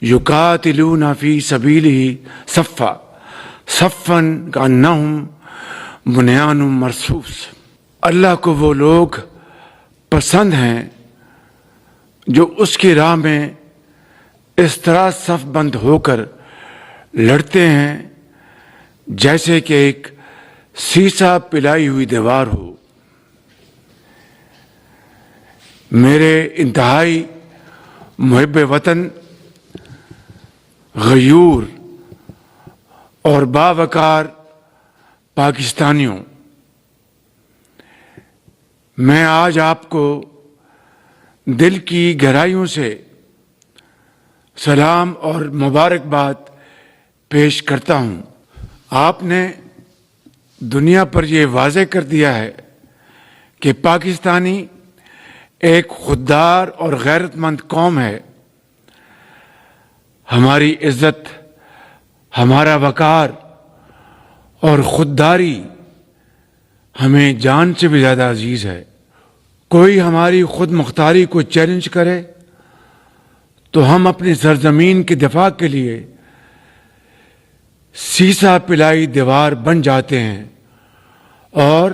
یقاتلون فی سبیلہ صفا صفا کانہم بنیان مرصوص۔ اللہ کو وہ لوگ پسند ہیں جو اس کی راہ میں اس طرح صف بند ہو کر لڑتے ہیں جیسے کہ ایک سیسا پلائی ہوئی دیوار ہو۔ میرے انتہائی محب وطن، غیور اور باوقار پاکستانیوں، میں آج آپ کو دل کی گہرائیوں سے سلام اور مبارکباد پیش کرتا ہوں۔ آپ نے دنیا پر یہ واضح کر دیا ہے کہ پاکستانی ایک خوددار اور غیرت مند قوم ہے۔ ہماری عزت، ہمارا وقار اور خودداری ہمیں جان سے بھی زیادہ عزیز ہے۔ کوئی ہماری خود مختاری کو چیلنج کرے تو ہم اپنی سرزمین کی دفاع کے لیے سیسا پلائی دیوار بن جاتے ہیں اور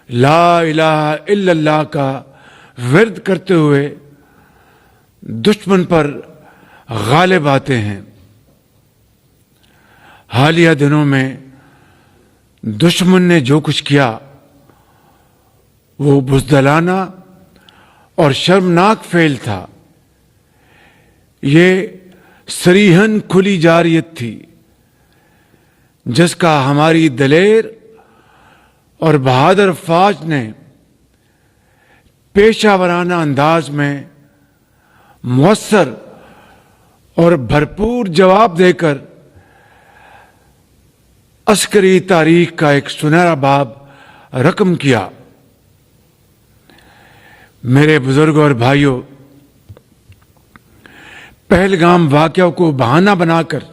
لا الہ الا اللہ کا ورد کرتے ہوئے دشمن پر غالب آتے ہیں۔ حالیہ دنوں میں دشمن نے جو کچھ کیا وہ بزدلانہ اور شرمناک فعل تھا۔ یہ صریحاً کھلی جارحیت تھی جس کا ہماری دلیر اور بہادر فوج نے پیشہ ورانہ انداز میں مؤثر اور بھرپور جواب دے کر عسکری تاریخ کا ایک سنہرا باب رقم کیا۔ میرے بزرگوں اور بھائیوں، پہلگام واقعہ کو بہانہ بنا کر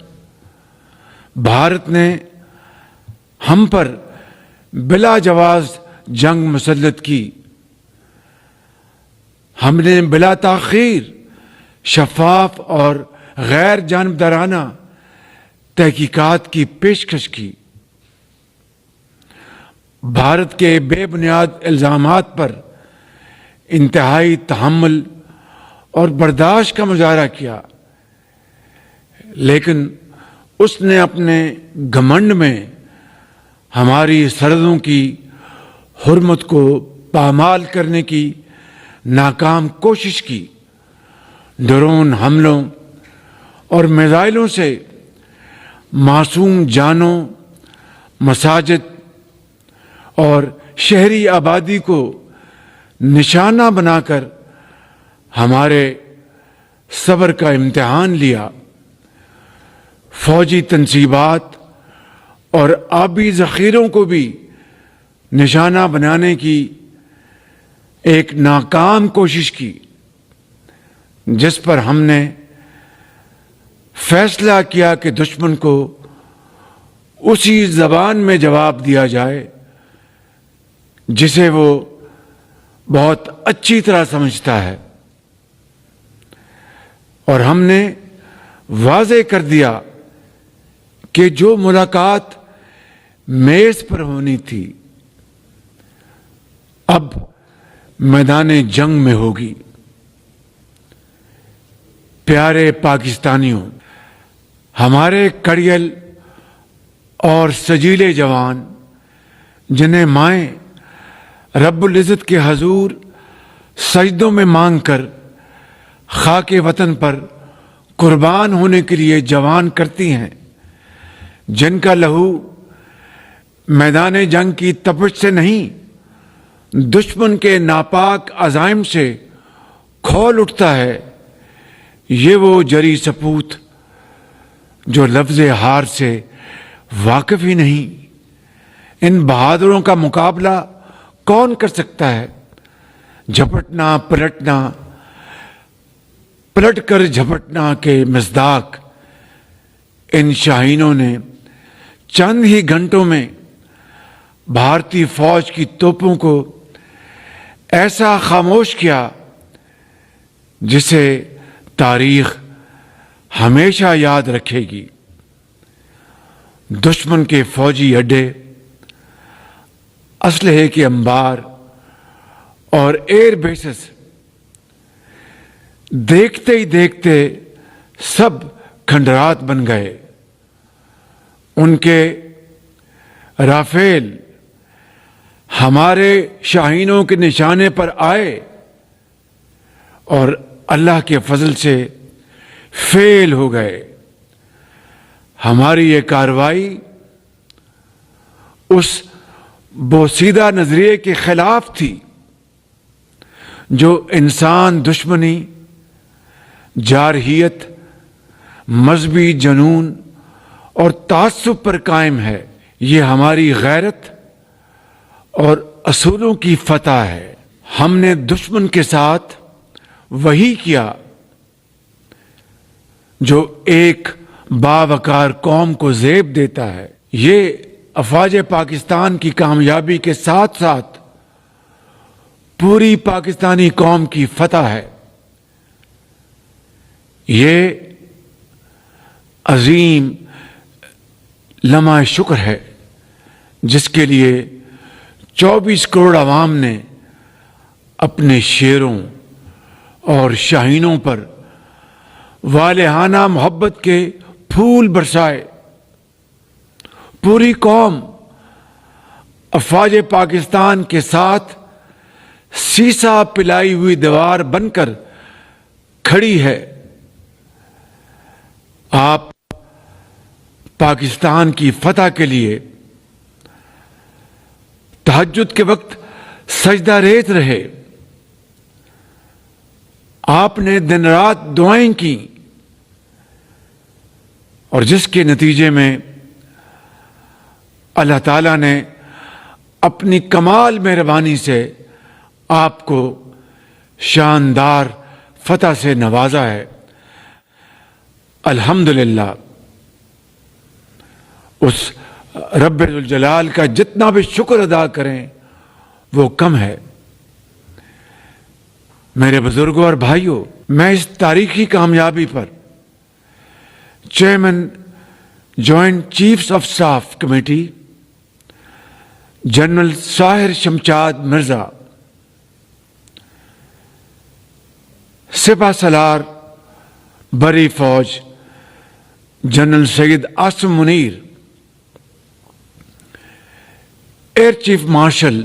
بھارت نے ہم پر بلا جواز جنگ مسلط کی۔ ہم نے بلا تاخیر شفاف اور غیر جانبدارانہ تحقیقات کی پیشکش کی۔ بھارت کے بے بنیاد الزامات پر انتہائی تحمل اور برداشت کا مظاہرہ کیا، لیکن اس نے اپنے گھمنڈ میں ہماری سرحدوں کی حرمت کو پامال کرنے کی ناکام کوشش کی۔ ڈرون حملوں اور میزائلوں سے معصوم جانوں، مساجد اور شہری آبادی کو نشانہ بنا کر ہمارے صبر کا امتحان لیا۔ فوجی تنصیبات اور آبی ذخیروں کو بھی نشانہ بنانے کی ایک ناکام کوشش کی، جس پر ہم نے فیصلہ کیا کہ دشمن کو اسی زبان میں جواب دیا جائے جسے وہ بہت اچھی طرح سمجھتا ہے، اور ہم نے واضح کر دیا کہ جو ملاقات میز پر ہونی تھی اب میدان جنگ میں ہوگی۔ پیارے پاکستانیوں، ہمارے کڑیل اور سجیلے جوان جنہیں مائیں رب العزت کے حضور سجدوں میں مانگ کر خاک وطن پر قربان ہونے کے لیے جوان کرتی ہیں، جن کا لہو میدان جنگ کی تپش سے نہیں دشمن کے ناپاک عزائم سے کھول اٹھتا ہے، یہ وہ جری سپوت جو لفظ ہار سے واقف ہی نہیں۔ ان بہادروں کا مقابلہ کون کر سکتا ہے؟ جھپٹنا پلٹنا، پلٹ کر جھپٹنا کے مصداق ان شاہینوں نے چند ہی گھنٹوں میں بھارتی فوج کی توپوں کو ایسا خاموش کیا جسے تاریخ ہمیشہ یاد رکھے گی۔ دشمن کے فوجی اڈے، اسلحے کے انبار اور ایئر بیسز دیکھتے ہی دیکھتے سب کھنڈرات بن گئے۔ ان کے رافیل ہمارے شاہینوں کے نشانے پر آئے اور اللہ کے فضل سے فیل ہو گئے۔ ہماری یہ کارروائی اس بوسیدہ نظریے کے خلاف تھی جو انسان دشمنی، جارحیت، مذہبی جنون اور تعصب پر قائم ہے۔ یہ ہماری غیرت اور اصولوں کی فتح ہے۔ ہم نے دشمن کے ساتھ وہی کیا جو ایک باوقار قوم کو زیب دیتا ہے۔ یہ افواج پاکستان کی کامیابی کے ساتھ ساتھ پوری پاکستانی قوم کی فتح ہے۔ یہ عظیم لمحہ شکر ہے جس کے لیے 24 کروڑ عوام نے اپنے شیروں اور شاہینوں پر والہانہ محبت کے پھول برسائے۔ پوری قوم افواج پاکستان کے ساتھ سیسا پلائی ہوئی دیوار بن کر کھڑی ہے۔ آپ پاکستان کی فتح کے لیے تہجد کے وقت سجدہ ریز رہے۔ آپ نے دن رات دعائیں کی اور جس کے نتیجے میں اللہ تعالیٰ نے اپنی کمال مہربانی سے آپ کو شاندار فتح سے نوازا ہے۔ الحمدللہ، اس رب الجلال کا جتنا بھی شکر ادا کریں وہ کم ہے۔ میرے بزرگوں اور بھائیوں، میں اس تاریخی کامیابی پر chairman joint chiefs of staff committee general Sahir Shamshad Mirza, سپہ سالار بری فوج general Syed Asim Munir, air chief marshal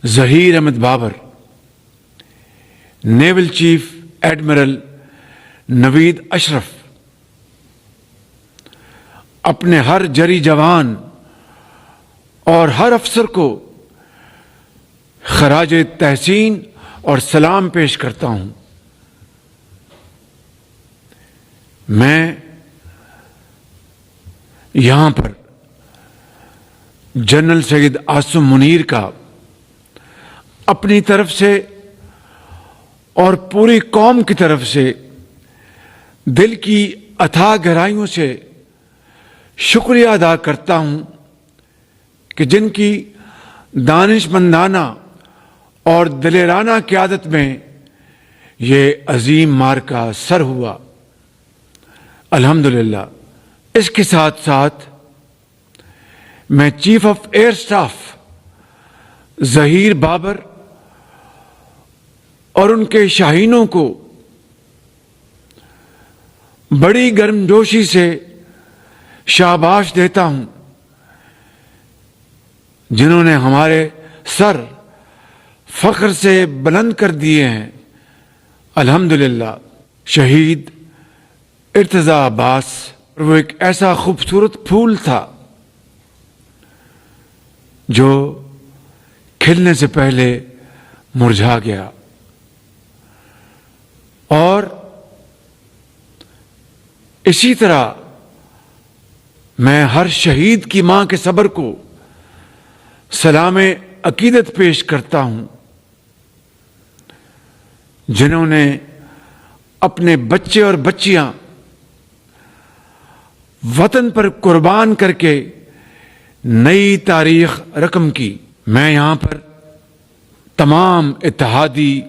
Zaheer Ahmed Babar, naval chief admiral Naveed Ashraf اپنے ہر جری جوان اور ہر افسر کو خراج تحسین اور سلام پیش کرتا ہوں۔ میں یہاں پر جنرل سید عاصم منیر کا اپنی طرف سے اور پوری قوم کی طرف سے دل کی اتھاہ گہرائیوں سے شکریہ ادا کرتا ہوں کہ جن کی دانش مندانہ اور دلیرانہ قیادت میں یہ عظیم مارکہ سر ہوا۔ الحمدللہ۔ اس کے ساتھ ساتھ میں chief of air staff Zaheer Babar اور ان کے شاہینوں کو بڑی گرمجوشی سے شاباش دیتا ہوں، جنہوں نے ہمارے سر فخر سے بلند کر دیے ہیں۔ الحمدللہ۔ شہید ارتضیٰ عباس، وہ ایک ایسا خوبصورت پھول تھا جو کھلنے سے پہلے مرجھا گیا، اور اسی طرح میں ہر شہید کی ماں کے صبر کو سلام عقیدت پیش کرتا ہوں، جنہوں نے اپنے بچے اور بچیاں وطن پر قربان کر کے نئی تاریخ رقم کی۔ میں یہاں پر تمام اتحادی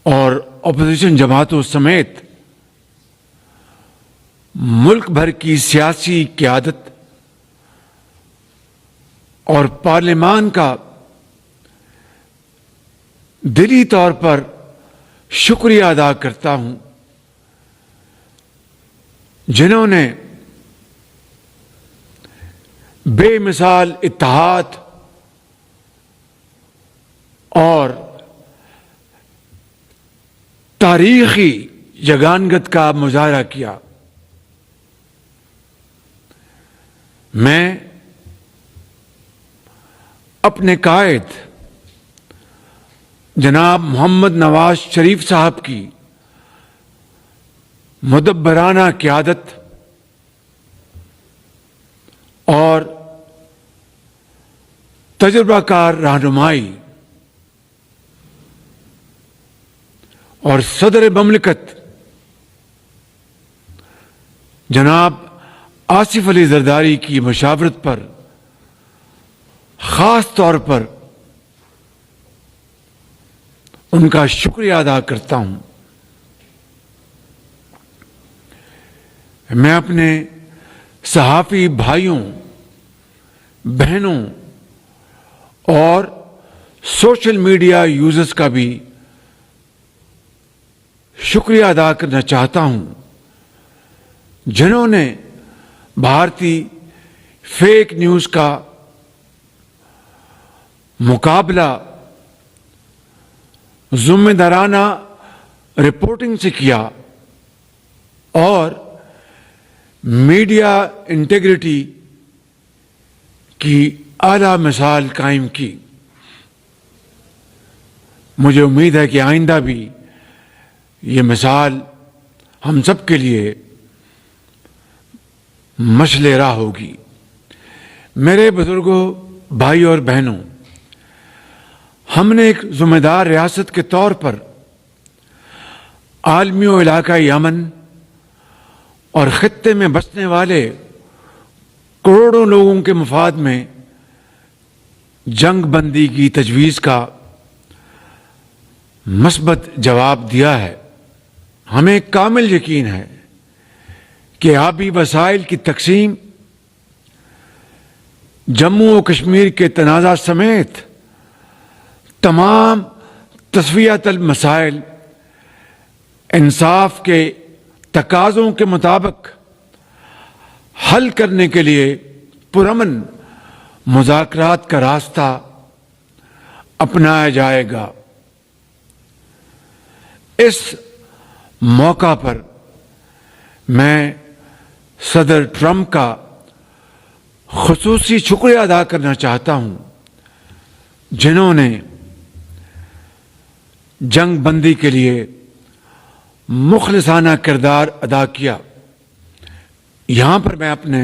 اور اپوزیشن جماعتوں سمیت ملک بھر کی سیاسی قیادت اور پارلیمان کا دلی طور پر شکریہ ادا کرتا ہوں، جنہوں نے بے مثال اتحاد اور تاریخی یگانگت کا مظاہرہ کیا۔ میں اپنے قائد جناب محمد نواز شریف صاحب کی مدبرانہ قیادت اور تجربہ کار رہنمائی اور صدر مملکت جناب آصف علی زرداری کی مشاورت پر خاص طور پر ان کا شکریہ ادا کرتا ہوں۔ میں اپنے صحافی بھائیوں، بہنوں اور سوشل میڈیا یوزرز کا بھی شکریہ ادا کرنا چاہتا ہوں، جنہوں نے بھارتی فیک نیوز کا مقابلہ ذمہ دارانہ رپورٹنگ سے کیا اور میڈیا انٹیگریٹی کی اعلیٰ مثال قائم کی۔ مجھے امید ہے کہ آئندہ بھی یہ مثال ہم سب کے لیے مشعل راہ ہوگی۔ میرے بزرگوں، بھائی اور بہنوں، ہم نے ایک ذمہ دار ریاست کے طور پر عالمی و علاقائی امن اور خطے میں بسنے والے کروڑوں لوگوں کے مفاد میں جنگ بندی کی تجویز کا مثبت جواب دیا ہے۔ ہمیں کامل یقین ہے کہ آبی وسائل کی تقسیم، جموں و کشمیر کے تنازع سمیت تمام تسویہ طلب مسائل انصاف کے تقاضوں کے مطابق حل کرنے کے لیے پرامن مذاکرات کا راستہ اپنایا جائے گا۔ اس موقع پر میں صدر ٹرمپ کا خصوصی شکریہ ادا کرنا چاہتا ہوں، جنہوں نے جنگ بندی کے لیے مخلصانہ کردار ادا کیا۔ یہاں پر میں اپنے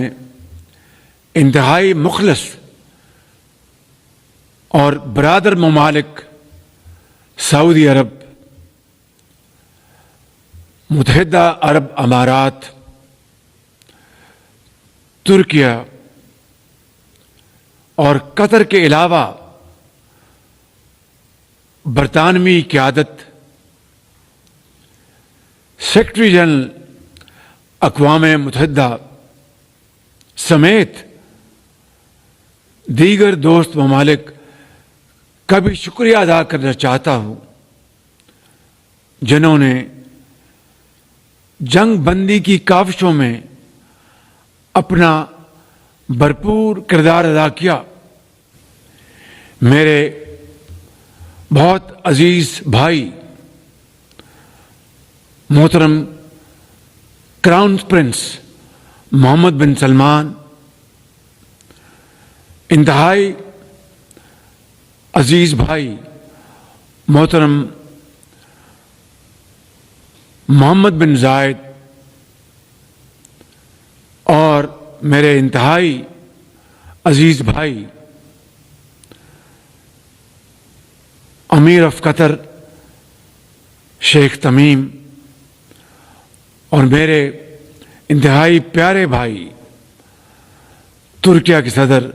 انتہائی مخلص اور برادر ممالک سعودی عرب، متحدہ عرب امارات، ترکیہ اور قطر کے علاوہ برطانوی قیادت، سیکرٹری جنرل اقوام متحدہ سمیت دیگر دوست ممالک کا بھی شکریہ ادا کرنا چاہتا ہوں، جنہوں نے جنگ بندی کی کاوشوں میں اپنا بھرپور کردار ادا کیا۔ میرے بہت عزیز بھائی محترم کراؤن پرنس محمد بن سلمان، انتہائی عزیز بھائی محترم محمد بن زائد اور میرے انتہائی عزیز بھائی امیر آف قطر شیخ تمیم اور میرے انتہائی پیارے بھائی ترکیہ کے صدر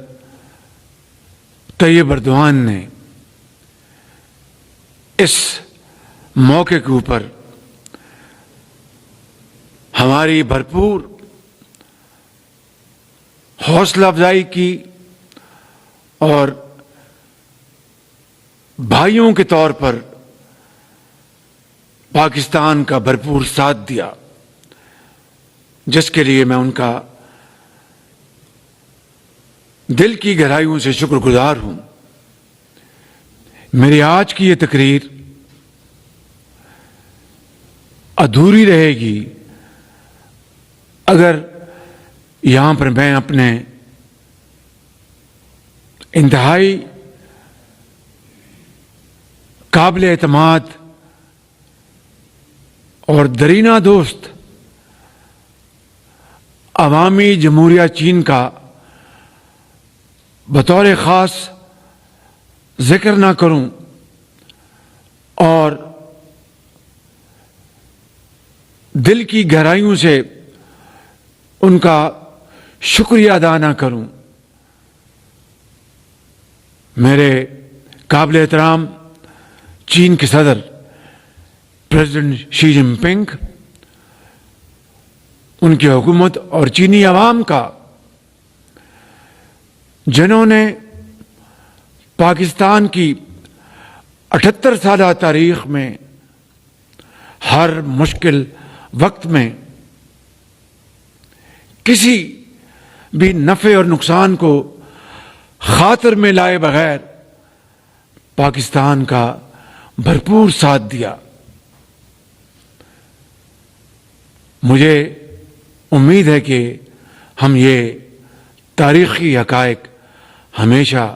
طیب اردوان نے اس موقع کے اوپر ہماری بھرپور حوصلہ افزائی کی اور بھائیوں کے طور پر پاکستان کا بھرپور ساتھ دیا، جس کے لیے میں ان کا دل کی گہرائیوں سے شکر گزار ہوں۔ میری آج کی یہ تقریر ادھوری رہے گی اگر یہاں پر میں اپنے انتہائی قابل اعتماد اور درینہ دوست عوامی جمہوریہ چین کا بطور خاص ذکر نہ کروں اور دل کی گہرائیوں سے ان کا شکریہ ادا نہ کروں۔ میرے قابل احترام چین کے صدر پریزیڈنٹ شی جن پنگ، ان کی حکومت اور چینی عوام کا، جنہوں نے پاکستان کی 78 سالہ تاریخ میں ہر مشکل وقت میں کسی بھی نفع اور نقصان کو خاطر میں لائے بغیر پاکستان کا بھرپور ساتھ دیا۔ مجھے امید ہے کہ ہم یہ تاریخی حقائق ہمیشہ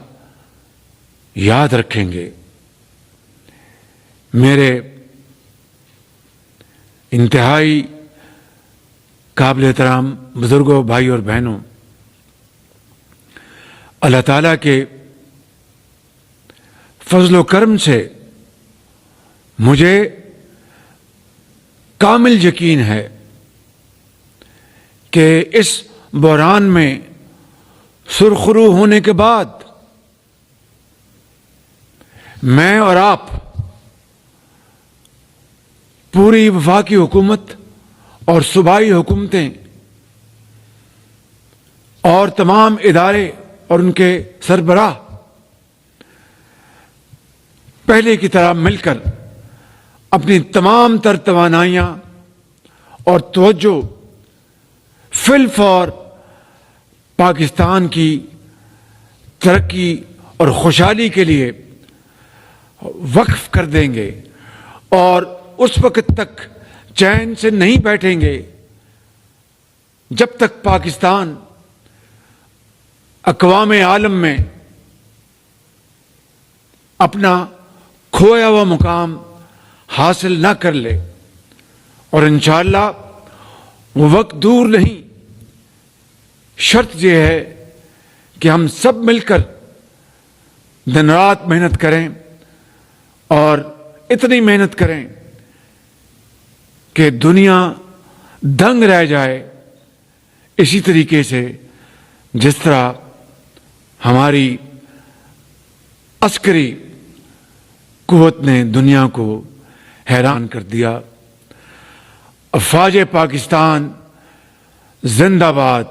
یاد رکھیں گے۔ میرے انتہائی قابل احترام بزرگوں، بھائی اور بہنوں، اللہ تعالیٰ کے فضل و کرم سے مجھے کامل یقین ہے کہ اس بحران میں سرخرو ہونے کے بعد میں اور آپ، پوری وفاقی حکومت اور صوبائی حکومتیں اور تمام ادارے اور ان کے سربراہ پہلے کی طرح مل کر اپنی تمام تر توانائیاں اور توجہ فی الفور پاکستان کی ترقی اور خوشحالی کے لیے وقف کر دیں گے، اور اس وقت تک چین سے نہیں بیٹھیں گے جب تک پاکستان اقوام عالم میں اپنا کھویا ہوا مقام حاصل نہ کر لے۔ اور انشاءاللہ وہ وقت دور نہیں۔ شرط یہ ہے کہ ہم سب مل کر دن رات محنت کریں، اور اتنی محنت کریں کہ دنیا دنگ رہ جائے، اسی طریقے سے جس طرح ہماری عسکری قوت نے دنیا کو حیران کر دیا۔ افواج پاکستان زندہ باد۔